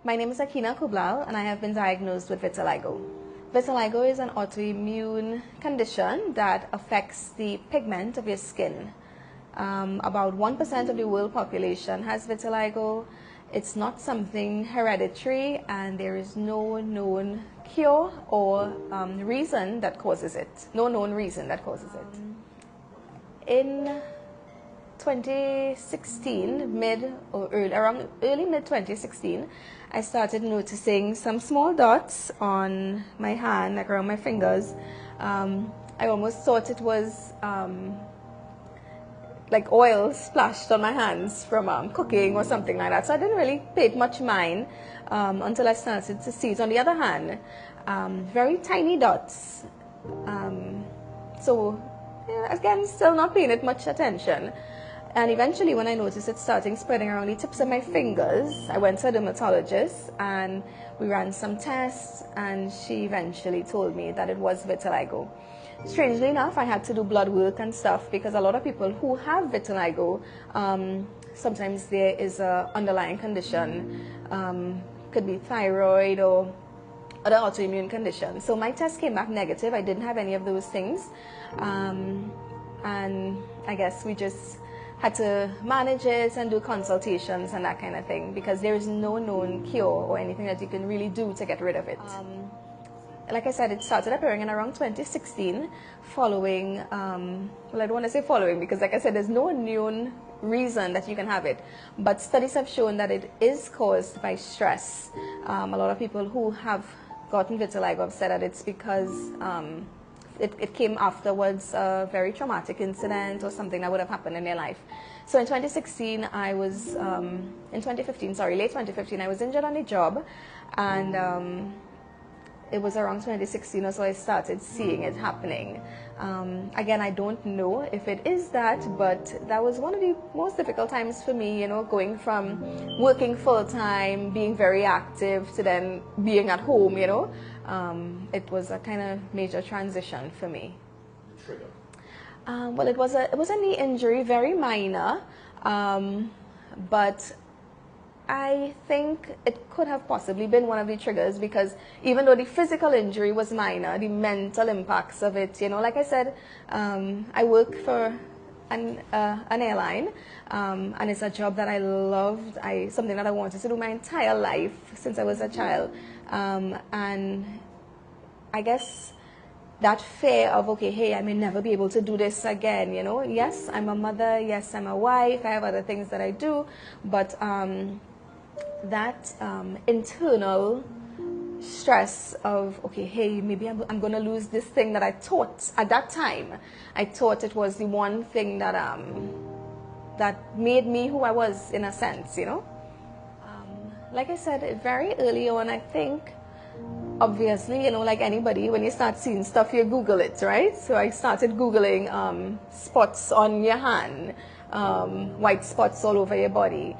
My name is Akina Kublal and I have been diagnosed with vitiligo. Vitiligo is an autoimmune condition that affects the pigment of your skin. About 1% of the world population has vitiligo. It's not something hereditary and there is no known cure or reason that causes it. No known reason that causes it. In 2016, around early mid 2016, I started noticing some small dots on my hand, like around my fingers. I almost thought it was like oil splashed on my hands from cooking or something like that. So I didn't really pay it much mind until I started to see it. On the other hand, very tiny dots. So yeah, again, still not paying it much attention. And eventually when I noticed it starting spreading around the tips of my fingers, I went to a dermatologist and we ran some tests and she eventually told me that it was vitiligo. Strangely enough, I had to do blood work and stuff because a lot of people who have vitiligo, sometimes there is an underlying condition, could be thyroid or other autoimmune conditions. So my test came back negative. I didn't have any of those things. And I guess we just had to manage it and do consultations and that kind of thing because there is no known cure or anything that you can really do to get rid of it. Like I said, it started appearing in around 2016 following, well, I don't want to say following because like I said, there's no known reason that you can have it. But studies have shown that it is caused by stress. A lot of people who have gotten vitiligo have said that it's because it came afterwards a very traumatic incident or something that would have happened in their life. So in 2016, late 2015, I was injured on the job and it was around 2016 or so I started seeing it happening. Again, I don't know if it is that, but that was one of the most difficult times for me, you know, going from working full-time, being very active, to then being at home, you know. It was a kind of major transition for me. The trigger? Well, it was a knee injury, very minor, but I think it could have possibly been one of the triggers because even though the physical injury was minor, the mental impacts of it, you know, like I said, I work for an airline and it's a job that I loved, something that I wanted to do my entire life since I was a child. And I guess that fear of, okay, hey, I may never be able to do this again, you know. Yes, I'm a mother, yes, I'm a wife, I have other things that I do, but that internal stress of, okay, hey, maybe I'm going to lose this thing that I thought at that time. I thought it was the one thing that that made me who I was in a sense, you know. Like I said, very early on, I think, obviously, you know, like anybody, when you start seeing stuff, you Google it, right? So I started Googling spots on your hand, white spots all over your body.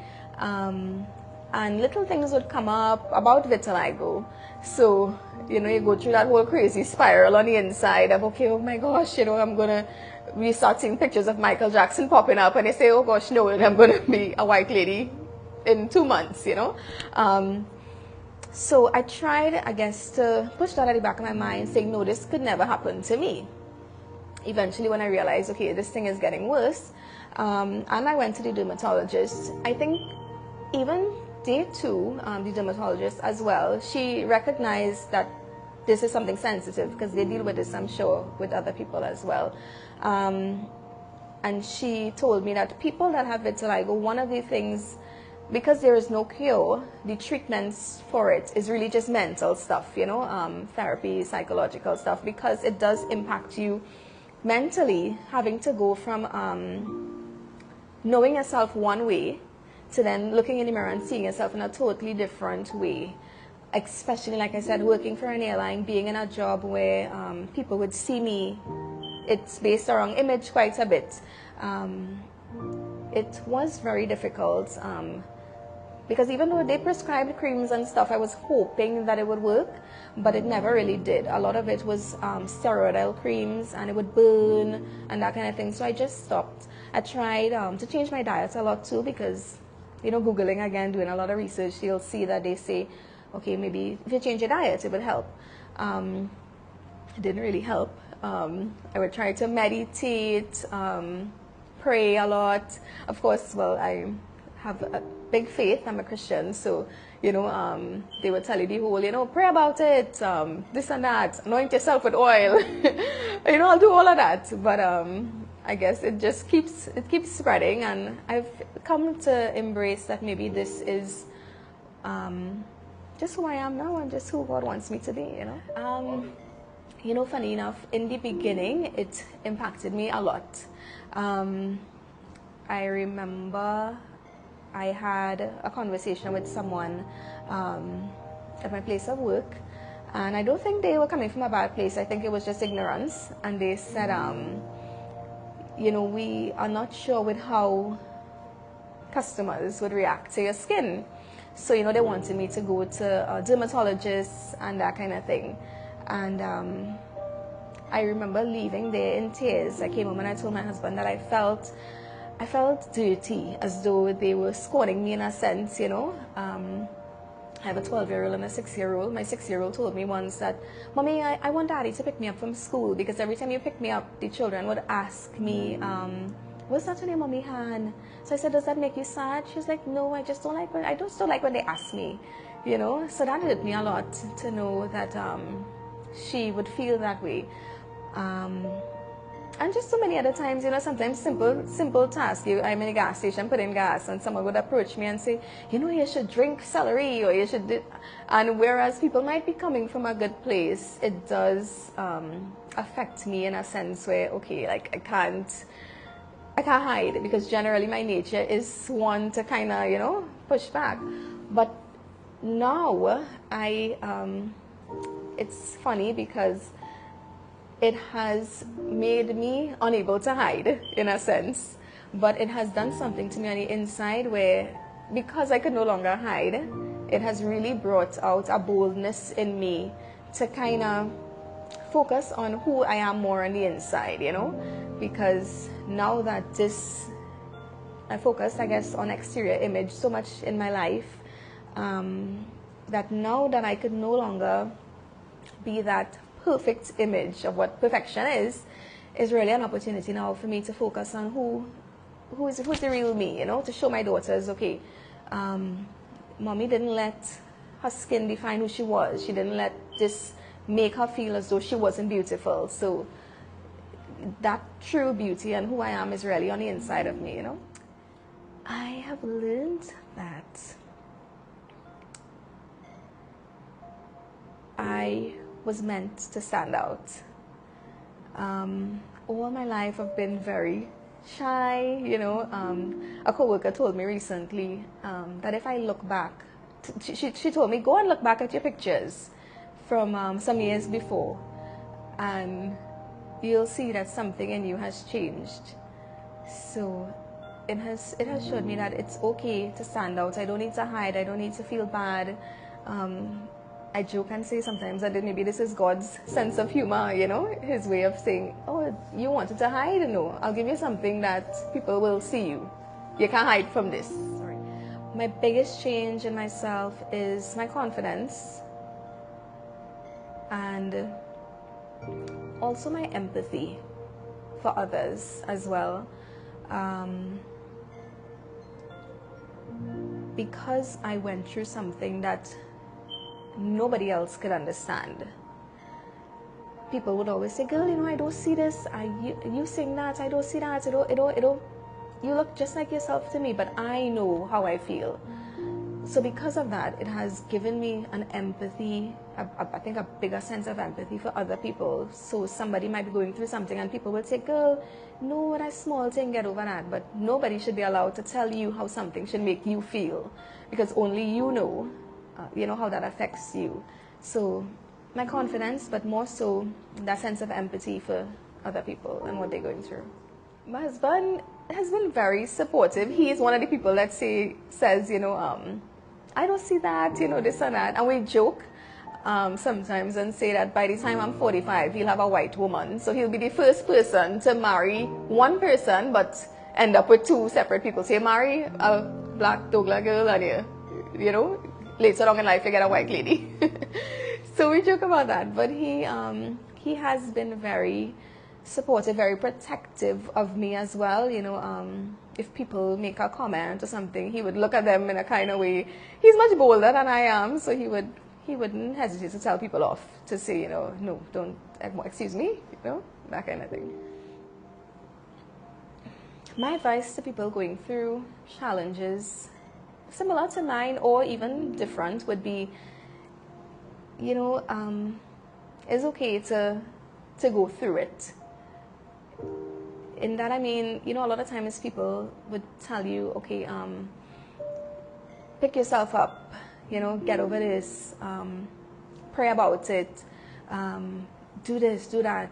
And little things would come up about vitiligo. So, you know, you go through that whole crazy spiral on the inside of, okay, oh my gosh, you know, we start seeing pictures of Michael Jackson popping up and they say, oh gosh, no, I'm going to be a white lady in 2 months, you know. So I tried, I guess, to push that at the back of my mind, saying, no, this could never happen to me. Eventually, when I realized, okay, this thing is getting worse, and I went to the dermatologist, I think even day 2, the dermatologist as well, she recognized that this is something sensitive because they deal with this, I'm sure, with other people as well. And she told me that people that have vitiligo, one of the things, because there is no cure, the treatments for it is really just mental stuff, you know, therapy, psychological stuff, because it does impact you mentally, having to go from knowing yourself one way to then looking in the mirror and seeing yourself in a totally different way. Especially, like I said, working for an airline, being in a job where people would see me, it's based around image quite a bit. It was very difficult because even though they prescribed creams and stuff, I was hoping that it would work, but it never really did. A lot of it was steroidal creams and it would burn and that kind of thing, so I just stopped. I tried to change my diet a lot too because Googling again, doing a lot of research, you'll see that they say, okay, maybe if you change your diet, it would help. It didn't really help. I would try to meditate, pray a lot. Of course, well, I have a big faith. I'm a Christian, so they would tell you the whole, pray about it, this and that, anoint yourself with oil. I'll do all of that. But I guess it just keeps spreading, and I've come to embrace that maybe this is just who I am now and just who God wants me to be. Funny enough, in the beginning, it impacted me a lot. I remember I had a conversation with someone at my place of work, and I don't think they were coming from a bad place. I think it was just ignorance. And they said, we are not sure with how customers would react to your skin. So, they wanted me to go to a dermatologist and that kind of thing. And I remember leaving there in tears. I came home and I told my husband that I felt dirty, as though they were scorning me in a sense, I have a 12-year-old and a 6-year-old. My 6-year-old told me once that, Mommy, I want Daddy to pick me up from school, because every time you pick me up, the children would ask me, what's that on your mommy hand? So I said, does that make you sad? She's like, no, I just don't like when they ask me, So that hurt me a lot to know that she would feel that way. And just so many other times, sometimes simple tasks. I'm in a gas station putting gas, and someone would approach me and say, you should drink celery, or you should and whereas people might be coming from a good place, it does affect me in a sense where, okay, like I can't hide, because generally my nature is one to kind of, push back. But now it's funny because it has made me unable to hide, in a sense. But it has done something to me on the inside where, because I could no longer hide, it has really brought out a boldness in me to kind of focus on who I am more on the inside, Because now that I focus, I guess, on exterior image so much in my life, that now that I could no longer be that perfect image of what perfection is really an opportunity now for me to focus on who's the real me, to show my daughters, okay, Mommy didn't let her skin define who she was. She didn't let this make her feel as though she wasn't beautiful. So that true beauty and who I am is really on the inside of me, I have learned that I was meant to stand out. All my life I've been very shy, A coworker told me recently that if I look back, she told me, go and look back at your pictures from some years before, and you'll see that something in you has changed. So it has showed me that it's okay to stand out. I don't need to hide. I don't need to feel bad. I joke and say sometimes that maybe this is God's sense of humor, His way of saying, oh, you wanted to hide? No, I'll give you something that people will see you. You can't hide from this. Sorry. My biggest change in myself is my confidence, and also my empathy for others as well. Because I went through something that nobody else could understand. People would always say, girl, I don't see this. You sing that, I don't see that. You look just like yourself to me, but I know how I feel. So because of that, it has given me an empathy, I think a bigger sense of empathy for other people. So somebody might be going through something and people will say, girl, no, that small thing, get over that. But nobody should be allowed to tell you how something should make you feel, because only you know how that affects you. So my confidence, but more so that sense of empathy for other people and what they're going through. My husband has been very supportive. He is one of the people that says, I don't see that, this and that. And we joke sometimes and say that by the time I'm 45, he'll have a white woman. So he'll be the first person to marry one person, but end up with two separate people. So you marry a black Douglas girl and you know, later on in life you get a white lady. So we joke about that, but he has been very supportive, very protective of me as well. You know, if people make a comment or something, he would look at them in a kind of way. He's much bolder than I am, so he wouldn't hesitate to tell people off, to say, you know, no, don't, excuse me, you know, that kind of thing. My advice to people going through challenges similar to mine or even different would be, you know, it's okay to go through it. In that, I mean, you know, a lot of times people would tell you, okay, pick yourself up, you know, get over this, pray about it, do this, do that,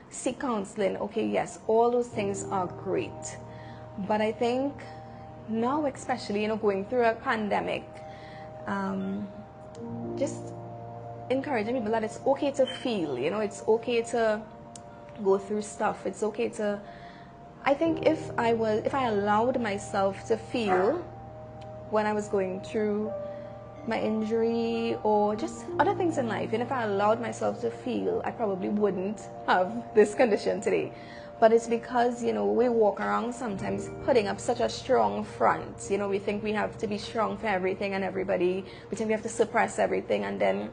seek counseling. Okay, yes, all those things are great. But I think now, especially, you know, going through a pandemic, just encouraging people that it's okay to feel, you know, it's okay to go through stuff. It's okay to, I think if I allowed myself to feel when I was going through my injury or just other things in life, and if I allowed myself to feel, I probably wouldn't have this condition today. But it's because, you know, we walk around sometimes putting up such a strong front. You know, we think we have to be strong for everything and everybody. We think we have to suppress everything, and then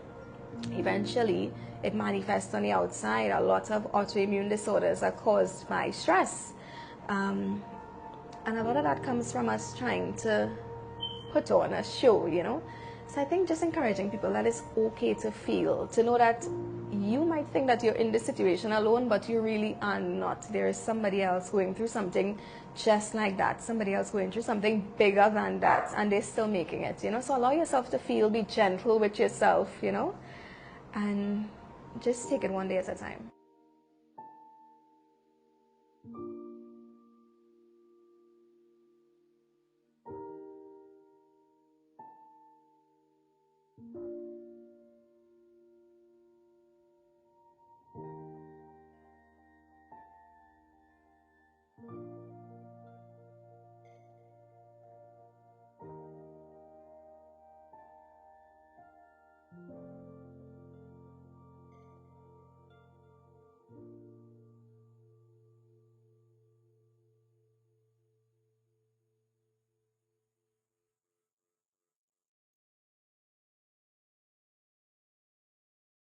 eventually it manifests on the outside. A lot of autoimmune disorders are caused by stress. And a lot of that comes from us trying to put on a show, you know. So I think just encouraging people that it's okay to feel, to know that you might think that you're in this situation alone, but you really are not. There is somebody else going through something just like that, somebody else going through something bigger than that, and they're still making it, you know. So allow yourself to feel, be gentle with yourself, you know, and just take it one day at a time.